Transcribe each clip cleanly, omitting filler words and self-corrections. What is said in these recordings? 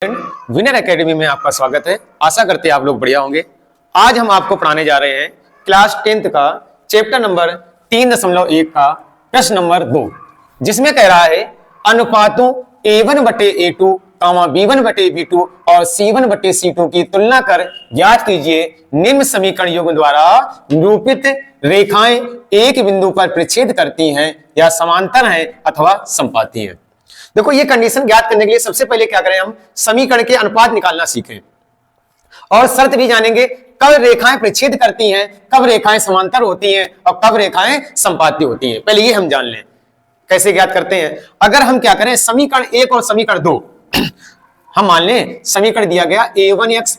Winner academy में आपका स्वागत है। आशा करते हैं आप लोग बढ़िया होंगे। आज हम आपको पढ़ाने जा रहे हैं क्लास 10th का चैप्टर नंबर 3.1 का प्रश्न नंबर 2, जिसमें कह रहा है अनुपातों A1/A2, B1/B2 और C1/C2 की तुलना कर ज्ञात कीजिए निम्न समीकरण युग्म द्वारा निरूपित रेखाएं एक बिंदु पर प्रतिच्छेद करती हैं या समांतर हैं अथवा संपाती हैं। देखो, ये कंडीशन ज्ञात करने के लिए सबसे पहले क्या करें, हम समीकरण के अनुपात निकालना सीखें और शर्त भी जानेंगे कब रेखाएं प्रतिच्छेद करती हैं, कब रेखाएं समांतर होती हैं और कब रेखाएं संपाती होती हैं। पहले ये हम जान लें कैसे ज्ञात करते हैं। अगर हम क्या करें, समीकरण 1 और समीकरण 2 हम मान लें समीकरण दिया गया A1x,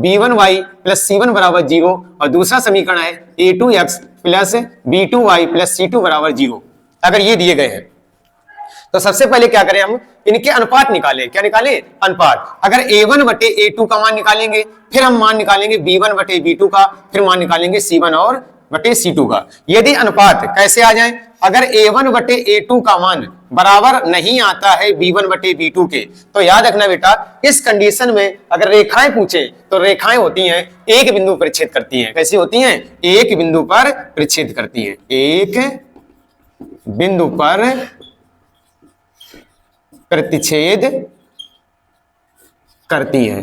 B1y प्लस C1 बराबर 0 और दूसरा समीकरण है A2x plus B2y plus C2 बराबर 0। अगर ये दिए गए हैं तो सबसे पहले क्या करें, हम इनके अनुपात निकालें। क्या निकालें? अनुपात। अगर A1/A2 का मान निकालेंगे, फिर हम मान निकालेंगे B1/B2 का, फिर मान निकालेंगे C1 और C2 का। यदि अनुपात कैसे आ जाए, अगर A1/A2 का मान बराबर नहीं आता है B1/B2 के, तो याद रखना बेटा, इस कंडीशन में अगर रेखाएं पूछे तो रेखाएं होती हैं एक बिंदु पर प्रतिच्छेद करती हैं। कैसी होती हैं? एक बिंदु पर प्रतिच्छेद करती हैं, एक बिंदु पर प्रतिच्छेद करती है।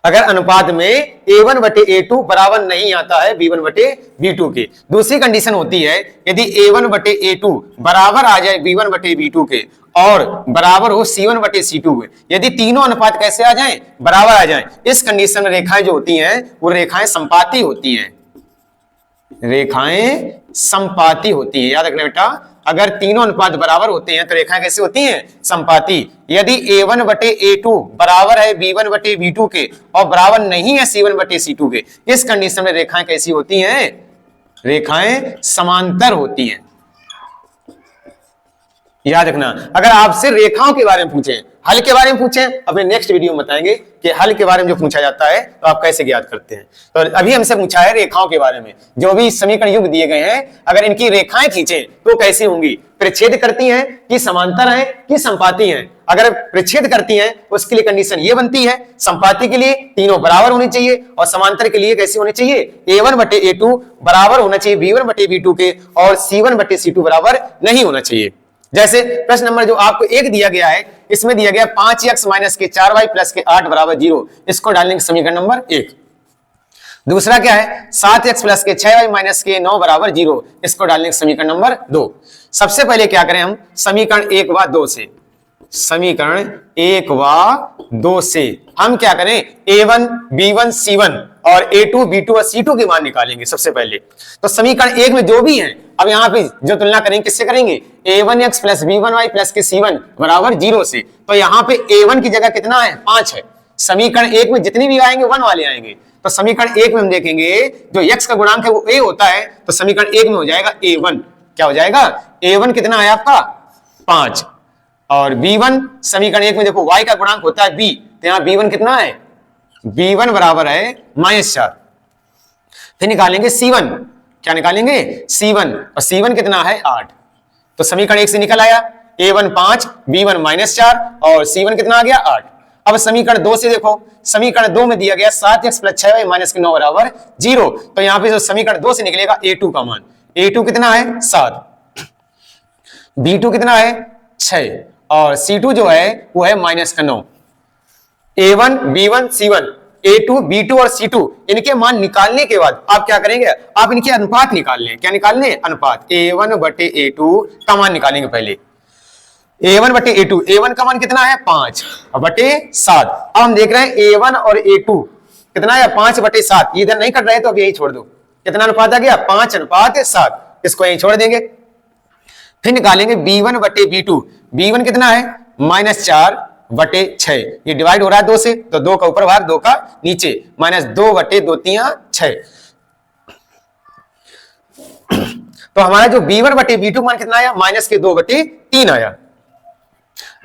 अगर अनुपात में A1/A2 बराबर नहीं आता है B1/B2 के। दूसरी कंडीशन होती है यदि A1/A2 बराबर आ जाए B1/B2 के और बराबर हो C1/C2 के। यदि तीनों अनुपात कैसे आ जाएं? बराबर आ जाएं। इस कंडीशन में रेखाएं जो होती हैं वो रेखाएं संपाती होती हैं, रेखाएं संपाती होती है। याद रखना बेटा, अगर तीनों अनुपात बराबर होते हैं तो रेखाएं कैसी होती हैं? संपाती। यदि A1/A2 बराबर है B1/B2 के और बराबर नहीं है C1/C2 के, इस कंडीशन में रेखाएं कैसी होती हैं? रेखाएं समांतर होती हैं। याद रखना, अगर आपसे रेखाओं के बारे में पूछें, हल के बारे में पूछें, अपने नेक्स्ट वीडियो में बताएंगे कि हल के बारे में जो पूछा जाता है तो आप कैसे ज्ञात करते हैं। तो अभी हमसे पूछा है रेखाओं के बारे में। जो भी समीकरण युग्म दिए गए हैं, अगर इनकी रेखाएं खींचें तो कैसी होंगी? प्रतिच्छेद करती हैं कि समांतर हैं कि संपाती हैं? अगर प्रतिच्छेद करती हैं उसके लिए कंडीशन ये बनती है, संपाती के लिए तीनों बराबर होनी चाहिए और समांतर के लिए कैसी होनी चाहिए? A1/A2 बराबर होना चाहिए B1/B2 के और C1/C2 बराबर नहीं होना चाहिए। जैसे प्रश्न नंबर जो आपको 1 दिया गया है, इसमें दिया गया 5x माइनस के 4y प्लस के 8 बराबर 0। इसको डालेंगे समीकरण नंबर 1। दूसरा क्या है? 7x प्लस के 6y माइनस के 9 बराबर 0। इसको डालेंगे समीकरण नंबर 2। सबसे पहले क्या करें, हम समीकरण 1 व 2 से, समीकरण 1 व 2 से हम क्या करें, A1, B1, C1 और A2, B2 और C2 के मान निकालेंगे सबसे पहले। तो समीकरण 1 में जो भी है, अब यहाँ पे जो तुलना करेंगे किससे करेंगे? A1x प्लस B1y प्लस के C1 बराबर 0 से। तो यहाँ पे A1 की जगह कितना है? 5 है। समीकरण 1 में जितने भी आएंगे 1 वाले आएंगे। तो समीकरण 1 में हम देखेंगे जो x का गुणांक है वो a होता है, तो समीकरण 1 में हो जाएगा A1। क्या हो जाएगा? A1 कितना है आपका? 5। और B1 समीकरण 1 में देखो y का गुणांक होता है b, तो यहाँ B1 कितना है? B1 बराबर है -4। फिर निकालेंगे C1। क्या निकालेंगे? C1, और C1 कितना है? 8। तो समीकरण 1 से निकल आया A1 5, B1 -4 और C1 कितना आ गया? 8। अब समीकरण 2 से देखो, समीकरण 2 में दिया गया 7x प्लस 6y माइनस के 9 बराबर 0। तो यहाँ पे जो समीकरण 2 से निकलेगा A2 का मान, A2 कितना है? 7, B2 कितना है? 6 और C2 जो है वो है -9। A1, B1, C1, A2, B2 और C2 इनके मान निकालने के बाद आप क्या करेंगे? आप इनके अनुपात निकाल लें। क्या निकाल लें? अनुपात। A1/A2 का मान निकालेंगे पहले। A1/A2, A1 का मान कितना है? 5/7। अब हम देख रहे हैं A1 और A2 कितना है? 5/7। इधर नहीं कर रहे तो अब यही छोड़ दो। कितना अनुपात आ गया? 5:7। इसको यही छोड़ देंगे। फिर निकालेंगे B1/B2। B1 कितना है? -4/6। ये डिवाइड हो रहा है 2 से, तो 2 का ऊपर भाग 2 का नीचे, -2/2 3 6। तो हमारा जो B1/B2 मान कितना आया? -2/3 आया।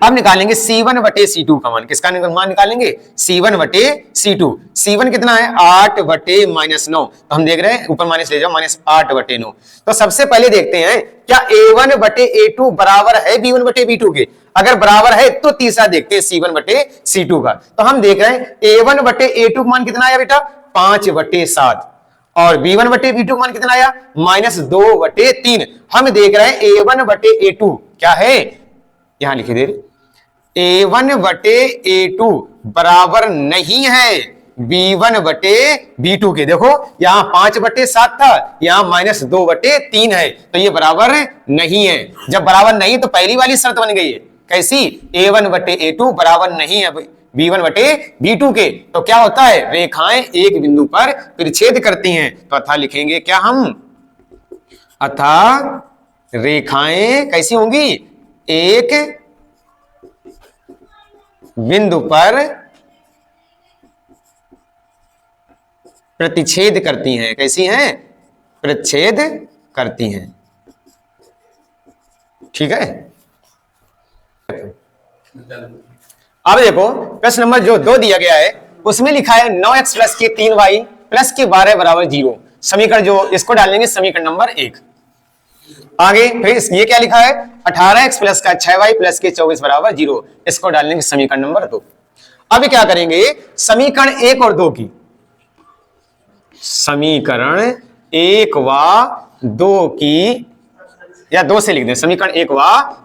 अब निकालेंगे C1/C2 का मान। किसका मान निकालेंगे? C1/C2। C1 कितना है? 8/-9। तो हम देख रहे हैं ऊपर माइनस ले जाओ, -8/9। तो सबसे पहले देखते हैं क्या A1/A2 बराबर है B1/B2 के। अगर बराबर है तो तीसरा देखते हैं C1 बटे C2 का। तो हम देख रहे हैं A1 बटे A2 का मान कितना आया बेटा 5 बटे 7 और B1 बटे B2 का मान कितना आया -2 बटे 3। हम देख रहे हैं A1 बटे A2 क्या है, यहां लिखिए दे A1 बटे A2 बराबर नहीं है B1 बटे B2 के। देखो यहां 5 बटे 7 था, यहां -2 बटे 3 है, तो ये बराबर नहीं है। जब बराबर नहीं तो पहली वाली शर्त बन गई है, कैसी, A1 बटे A2 बराबर नहीं है B1 बटे B2 के। तो क्या होता है, रेखाएं एक बिंदु पर परिच्छेद करती हैं। तो अतः लिखेंगे क्या हम, अतः रेखाएं कैसी होंगी, एक बिंदु पर प्रतिच्छेद करती हैं। कैसी हैं, प्रतिच्छेद करती हैं। ठीक है। अब देखो प्रश्न नंबर जो 2 दिया गया है उसमें लिखा है 9x प्लस के 3y प्लस के 12 बराबर 0। समीकरण जो इसको डालेंगे समीकरण नंबर 1। आगे फिर ये क्या लिखा है 18x प्लस का 6y प्लस के 24 बराबर 0। इसको डालेंगे समीकरण नंबर 2। अब क्या करेंगे, समीकरण 1 और 2 की, समीकरण 1 व 2 की, या 2 से लिख दें, समीकरण 1 व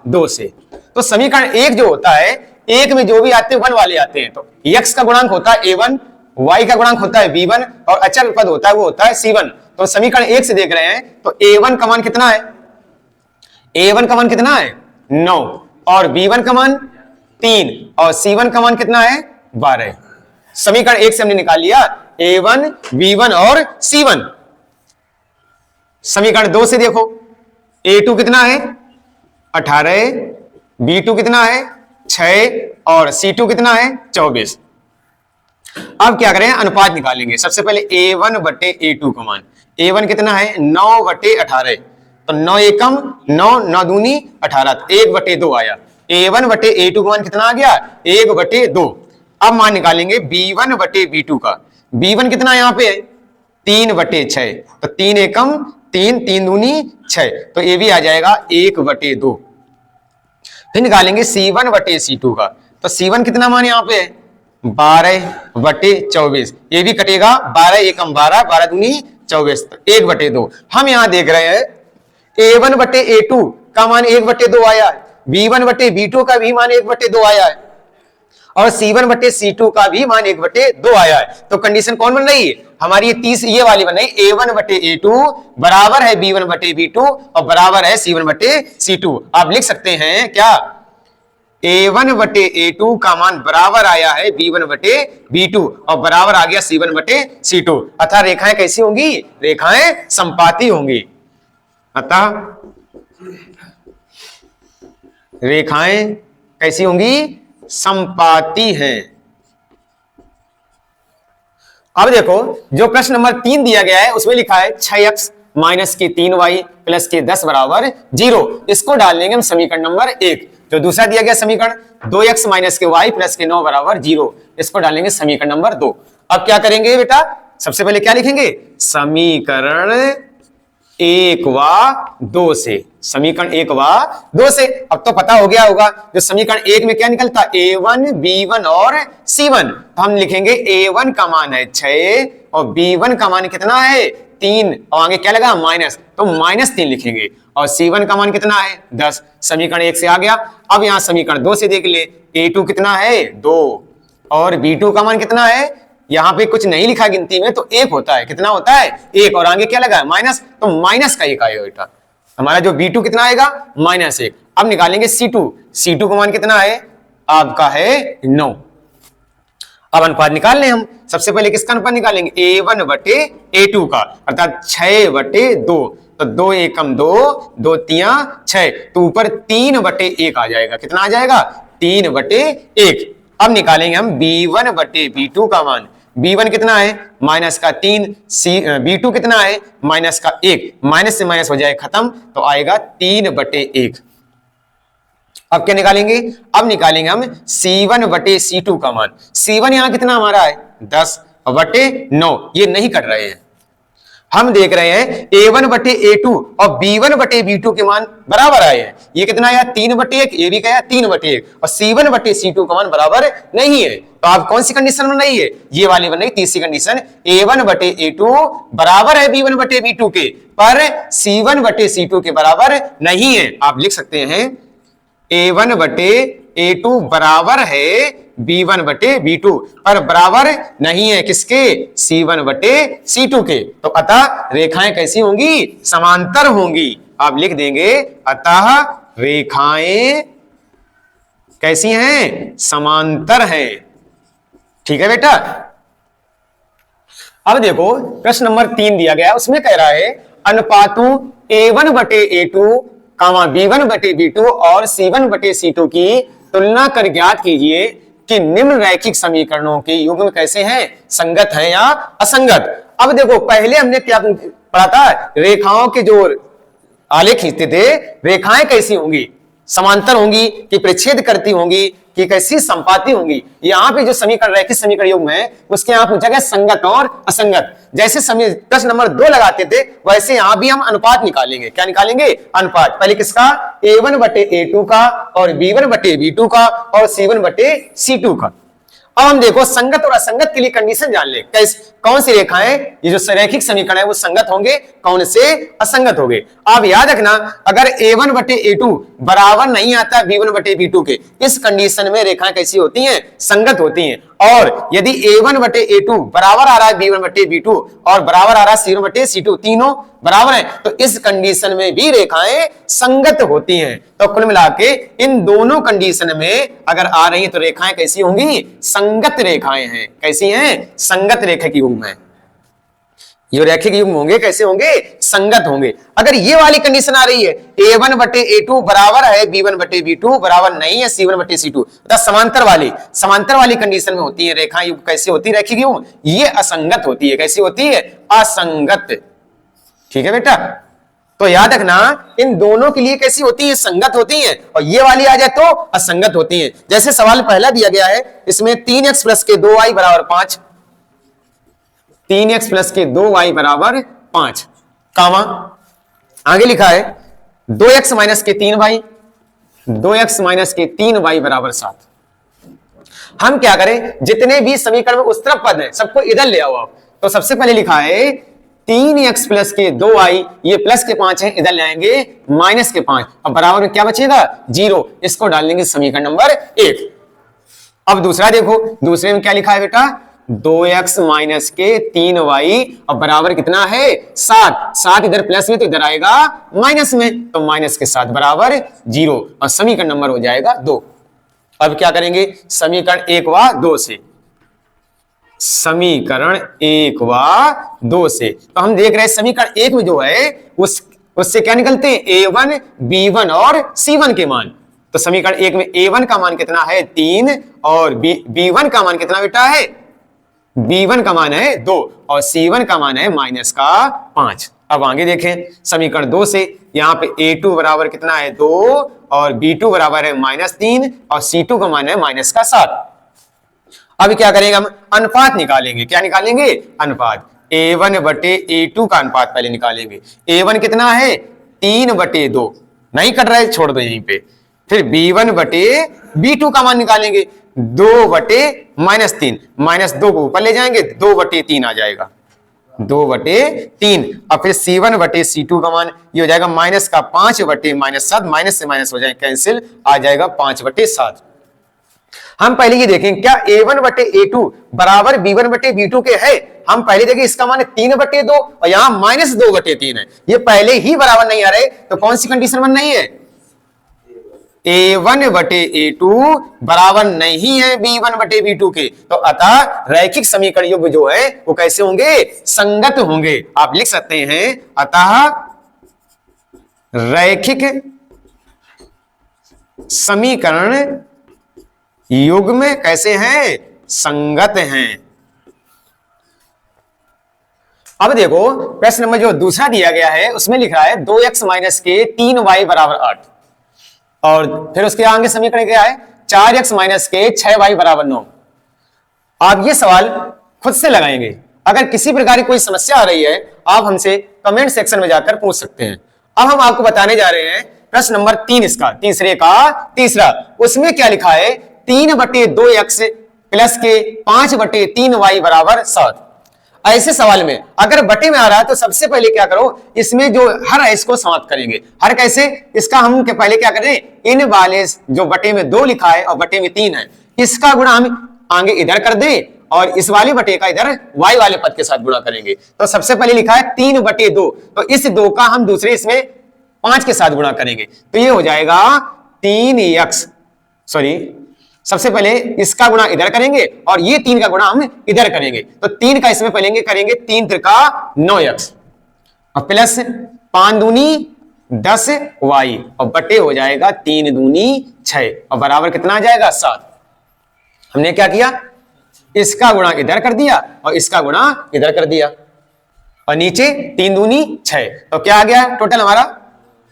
2 से। तो समीकरण 1 जो होता है, 1 में जो भी आते हैं 1 वाले आते हैं। तो x का गुणांक होता है A1, y का गुणांक होता है B1 और अचल पद होता है वो होता है C1। तो समीकरण 1 से देख रहे हैं तो A1 का मान कितना है, A1 का मान कितना है 9 और B1 का मान 3 और C1 का मान कितना है 12। समीकरण 1 से हमने निकाल लिया A1, B1 और C1। समीकरण 2 से देखो A2 कितना है 18, B2 कितना है 6 और C2 कितना है 24। अब क्या करें, अनुपात निकालेंगे। सबसे पहले A1 बटे A2 का मान, A1 कितना है 9 बटे 18, तो 9 एकम 9, 9 दूनी 18, 1 बटे 2 आया। A1 बटे A2 का मान कितना आ गया 1 बटे 2। अब मान निकालेंगे B1 बटे B2 का। B1 कितना यहाँ पे है 3 बटे 6, तो 3 एकम 3, 3 दूनी 6, तो ये भी आ जाएगा 1 बटे 2। फिर निकालेंगे C1 बटे C2 का। तो C1 कितना मान यहाँ पे है 12 बटे 24, ये भी कटेगा 12 एकम 12, 12 दूनी 24, तो 1 बटे 2। हम यहाँ देख रहे हैं A1 बटे A2 का मान 1 बटे 2 आया है, B1 बटे B2 का भी मान 1 बटे 2 आया है और C1 बटे C2 का भी मान 1 बटे 2 आया है। तो कंडीशन कौन बन रही है हमारी, ये वाली बन रही, A1 बटे A2 बराबर है B1 बटे B2 और बराबर है C1 बटे C2। आप लिख सकते हैं क्या, A1 बटे A2 का मान बराबर आया है B1 बटे B2 और बराबर आ गया C1 बटे C2। अतः रेखाएं कैसी होंगी, रेखाएं संपाती होंगी। अतः रेखाएं कैसी होंगी, संपाती हैं। अब देखो जो प्रश्न नंबर 3 दिया गया है उसमें लिखा है 6x माइनस के 3y प्लस के 10 बराबर 0। इसको डाल देंगे हम समीकरण नंबर 1। जो दूसरा दिया गया समीकरण 2x माइनस के y प्लस के 9 बराबर 0, इसको डालेंगे समीकरण नंबर 2। अब क्या करेंगे बेटा, सबसे पहले क्या लिखेंगे, समीकरण 1 व 2 से, समीकरण 1 व 2 से। अब तो पता हो गया होगा जो समीकरण 1 में क्या निकलता, A1, B1 और C1। तो हम लिखेंगे A1 का मान है 6 और B1 का मान कितना है 3 और आगे क्या लगा माइनस, तो -3 लिखेंगे और C1 का मान कितना है 10। समीकरण 1 से आ गया। अब यहाँ समीकरण 2 से देख ले, A2 कितना है 2 और B2 का मान कितना है, यहां पे कुछ नहीं लिखा गिनती में, तो 1 होता है, कितना होता है 1 और आगे क्या लगा माइनस, तो माइनस का 1 आएगा बेटा। हमारा जो B2 कितना आएगा -1। अब निकालेंगे C2 का मान कितना है आपका है 9। अब अनुपात निकाल लें हम। सबसे पहले किसका अनुपात निकालेंगे, A1 बटे A2 का, अर्थात 6 बटे 2, तो 2 एकम 2, 2 तिया 6, तो ऊपर 3 बटे 1 आ जाएगा। कितना आ जाएगा 3 बटे 1। अब निकालेंगे हम B1 बटे B2 का मान। B1 कितना है माइनस का 3, B2 कितना है माइनस का 1, माइनस से माइनस हो जाए खत्म, तो आएगा 3 बटे 1। अब क्या निकालेंगे, अब निकालेंगे हम C1 बटे C2 का मान। C1 यहां कितना हमारा है 10 बटे 9, ये नहीं कट रहे हैं। हम देख रहे हैं a1 बटे a2 और b1 बटे b2 के मान बराबर आए हैं। ये कितना आया 3/1, ये भी क्या 3/1 और c1 बटे c2 का मान बराबर नहीं है। तो आप कौन सी कंडीशन बन रही है, ये वाली बन रही तीसरी कंडीशन, a1 बटे a2 बराबर है b1 बटे b2 के, पर c1 बटे c2 के बराबर नहीं है। आप लिख सकते हैं a1 बटे a2 बराबर है b1 बटे b2 पर बराबर नहीं है किसके, c1 बटे c2 के। तो अतः रेखाएं कैसी होंगी, समांतर होंगी। आप लिख देंगे अतः रेखाएं कैसी हैं, समांतर हैं। ठीक है बेटा। अब देखो प्रश्न नंबर 3 दिया गया, उसमें कह रहा है अनुपातों a1 बटे a2 कामा b1 बटे b2 और c1 बटे c2 की तुलना कर ज्ञात कीजिए कि निम्न रैखिक समीकरणों के युग्म कैसे हैं, संगत है या असंगत। अब देखो पहले हमने क्या पढ़ा था, रेखाओं के जो आलेख खींचते थे, रेखाएं कैसी होंगी, समांतर होंगी कि परिच्छेद करती होंगी कि कैसी संपाती होंगी। यहाँ पे जो समीकरण रैखिक समीकरण युग्म है उसके यहाँ पूछा गया संगत और असंगत। जैसे प्रश्न नंबर 2 लगाते थे वैसे यहाँ भी हम अनुपात निकालेंगे। क्या निकालेंगे, अनुपात। पहले किसका, a1 बटे a2 का और b1 बटे b2 का और c1 बटे c2 का। अब हम देखो संगत और असंगत के लिए कंडीशन जान ले, कौन सी रेखाएं ये जो रैखिक समीकरण है वो संगत होंगे, कौन से असंगत होंगे। आप याद रखना अगर a1 बटे a2 बराबर नहीं आता b1 बटे b2 के, इस कंडीशन में रेखाएं कैसी होती हैं, संगत होती हैं। और यदि a1 बटे a2 बराबर आ रहा है b1 बटे b2 और बराबर आ रहा है c1 बटे c2, तीनों बराबर है, तो इस कंडीशन में भी रेखाएं संगत होती हैं। तो कुल मिला के इन दोनों कंडीशन में अगर आ रही है तो रेखाएं कैसी होंगी, संगत रेखाएं हैं। कैसी हैं, संगत रेखिक युग्म है। ये रैखिक युग्म होंगे कैसे होंगे, संगत होंगे। अगर ये वाली कंडीशन आ रही है a1 बटे a2 बराबर है b1 बटे b2 बराबर नहीं है c1 बटे c2, समांतर वाली कंडीशन में होती है रेखा युग्म। कैसे होती है रैखिक युग्म, ये असंगत होती है। कैसी होती है, असंगत। ठीक है बेटा। तो याद रखना इन दोनों के लिए कैसी होती है, संगत होती है, और ये वाली आ जाए तो असंगत होती है। जैसे सवाल पहला दिया गया है, इसमें 3x प्लस के 2y बराबर 5, 3x प्लस के 2y बराबर 5 कामा आगे लिखा है 2x माइनस के 3y, 2x माइनस के 3y बराबर 7। हम क्या करें, जितने भी समीकरण में उस तरफ पद है सबको इधर ले आओ। तो सबसे पहले लिखा है 3x प्लस के 2y, ये प्लस के 5 है, इधर ले आएंगे माइनस के 5, अब बराबर में क्या बचेगा 0, इसको डाल देंगे समीकरण नंबर 1। अब दूसरा देखो, दूसरे में क्या लिखा है बेटा, 2x माइनस के 3y और बराबर कितना है 7, 7 इधर प्लस में तो इधर आएगा माइनस में, तो माइनस के 7 बराबर 0 और समीकरण नंबर हो जाएगा 2। अब क्या करेंगे, समीकरण 1 व 2 से, समीकरण 1 व 2 से। तो हम देख रहे हैं समीकरण 1 में जो है उससे क्या निकलते हैं, a1 b1 और c1 के मान। तो समीकरण 1 में a1 का मान कितना है 3 और b1 का मान कितना बेटा है, b1 का मान है 2 और c1 का मान है माइनस का 5। अब आगे देखें समीकरण 2 से, यहाँ पे a2 बराबर कितना है 2 और b2 बराबर है -3 और c2 का मान है माइनस का 7। अब क्या करेंगे, हम अनुपात निकालेंगे। क्या निकालेंगे, अनुपात। a1 बटे a2 का अनुपात पहले निकालेंगे। a1 कितना है 3 बटे 2, नहीं कट रहा है छोड़ दो यहीं पे। फिर b1 बटे b2 का मान निकालेंगे 2 बटे -3, -2 को ऊपर ले जाएंगे 2 बटे 3 आ जाएगा, 2 बटे 3। और फिर c1 बटे c2 का मान ये हो जाएगा माइनस का 5 बटे -7, माइनस से माइनस हो जाए कैंसिल, आ जाएगा 5 बटे 7। हम पहले ये देखें क्या a1 बटे a2 बराबर b1 बटे b2 के है। हम पहले देखें इसका मान 3 बटे 2 और यहाँ -2 बटे 3 है, ये पहले ही बराबर नहीं आ रहे, तो कौन सी कंडीशन बन रही है, a1 बटे a2 बराबर नहीं है b1 बटे b2 के। तो अतः रैखिक समीकरण युग्म जो है वो कैसे होंगे, संगत होंगे। आप लिख सकते हैं अतः रैखिक समीकरण युग्म कैसे हैं, संगत हैं। अब देखो प्रश्न नंबर जो दूसरा दिया गया है उसमें लिखा है 2x माइनस के 3y बराबर 8 और फिर उसके आगे समीकरण क्या है 4x माइनस के 6y बराबर 9। आप ये सवाल खुद से लगाएंगे, अगर किसी प्रकार की कोई समस्या आ रही है आप हमसे कमेंट सेक्शन में जाकर पूछ सकते हैं। अब हम आपको बताने जा रहे हैं प्रश्न नंबर 3 इसका, तीसरे का तीसरा। उसमें क्या लिखा है, 3/2x प्लस के 5/3y बराबर 7। ऐसे सवाल में अगर बटे में आ रहा है तो सबसे पहले क्या करो, इसमें जो हर है इसको समाप्त करेंगे। हर कैसे, इसका हम पहले क्या करें, इन वाले जो बटे में 2 लिखा है और बटे में 3 है, इसका गुणा हम आगे इधर कर दें और इस वाले बटे का इधर y वाले पद के साथ गुणा करेंगे। तो सबसे पहले लिखा है 3/2, तो इस 2 का हम दूसरे इसमें 5 के साथ गुणा करेंगे, तो ये हो जाएगा 3x, सॉरी सबसे पहले इसका गुणा इधर करेंगे और ये 3 का गुणा हम इधर करेंगे। तो 3 का इसमें पहले करेंगे, 3 त्रिका 9x और प्लस 5 दूनी 10y और बटे हो जाएगा 3 दूनी 6 और बराबर कितना आ जाएगा 7। हमने क्या किया, इसका गुणा इधर कर दिया और इसका गुणा इधर कर दिया और नीचे 3 दूनी 6, तो क्या आ गया टोटल हमारा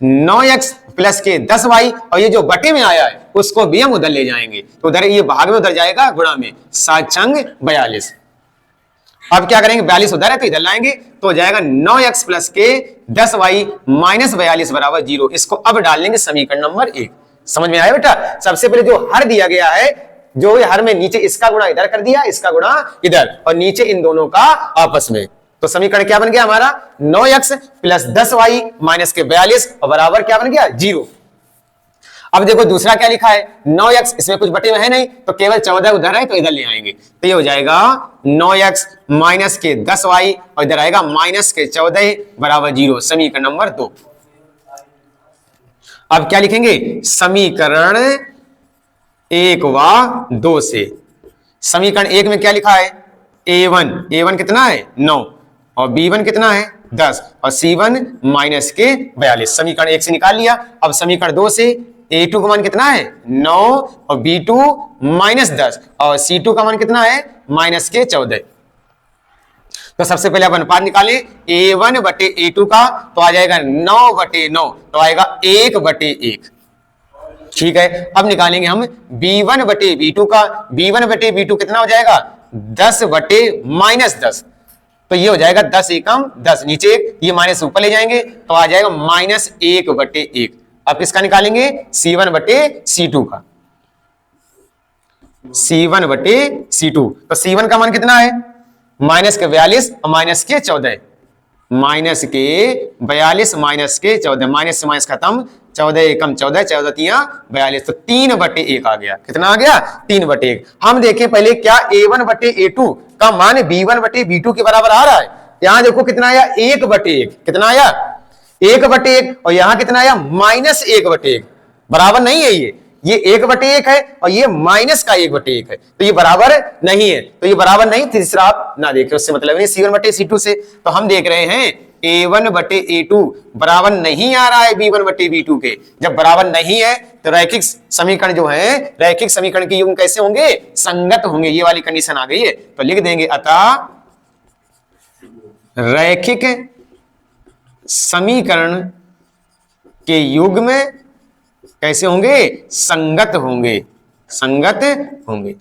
9x प्लस के 10y, और ये जो बटे में आया है उसको भी हम उधर ले जाएंगे, तो उधर ये भाग में उधर जाएगा गुणा में, 7 छंग 42। अब क्या करेंगे, 42 उधर है तो इधर लाएंगे, तो हो जाएगा 9x प्लस के 10y माइनस 42 बराबर 0। इसको अब डाल लेंगे समीकरण नंबर 1। समझ में आया बेटा, सबसे पहले जो हर दिया गया है, जो हर में नीचे इसका गुणा इधर कर दिया, इसका गुणा इधर और नीचे इन दोनों का आपस में, तो समीकरण क्या बन गया हमारा 9x प्लस 10y माइनस के 42 और बराबर क्या बन गया 0। अब देखो दूसरा क्या लिखा है, 9x, इसमें कुछ बटे में है नहीं तो केवल 14 उधर है तो इधर ले आएंगे, तो ये हो जाएगा 9x माइनस के 10y और इधर आएगा माइनस के 14 बराबर 0, समीकरण नंबर 2। अब क्या लिखेंगे, समीकरण 1 व 2 से, समीकरण 1 में क्या लिखा है, a1 कितना है 9 और b1 कितना है 10 और c1 माइनस के 42, समीकरण 1 से निकाल लिया। अब समीकरण 2 से a2 का मान कितना है 9 और b2 माइनस 10 और c2 का मान कितना है माइनस के 14। तो सबसे पहले आप अनुपात निकालें, a1 बटे a2 का तो आ जाएगा 9/9, तो आएगा 1/1। ठीक है, अब निकालेंगे हम b1 बटे b2 का, b1 बटे b2 कितना हो जाएगा 10 बटे माइनस 10, तो ये हो जाएगा 10 एकम 10, नीचे 1, ये माइनस ऊपर ले जाएंगे तो आ जाएगा माइनस 1/1। अब किसका निकालेंगे, c1 बटे c2 का, c1 बटे c2, तो c1 का मान कितना है माइनस के 42 और माइनस के 14, माइनस के 42 माइनस के 14, माइनस से माइनस खत्म, 14 एकम 14, 14 तिया 42, तो 3/1 आ गया। कितना आ गया 3/1। हम देखें पहले क्या a1 बटे a2 का मान b1 बटे b2 के बराबर आ रहा है, यहां देखो कितना आया 1/1, कितना आया 1/1 और यहां कितना आया माइनस 1/1, बराबर नहीं है, ये 1/1 है और ये माइनस का 1/1 है, तो ये बराबर नहीं है, तो ये बराबर नहीं, तीसरा आप ना देखें, उससे मतलब नहीं c1 बटे c2 से। तो हम देख रहे हैं a1 बटे a2 बराबर नहीं आ रहा है b1 बटे b2 के। जब बराबर नहीं है तो रैखिक समीकरण जो है, रैखिक समीकरण के युग्म कैसे होंगे, संगत होंगे, ये वाली कंडीशन आ गई है, तो लिख देंगे अतः रैखिक समीकरण के युग्म कैसे होंगे, संगत होंगे, संगत होंगे।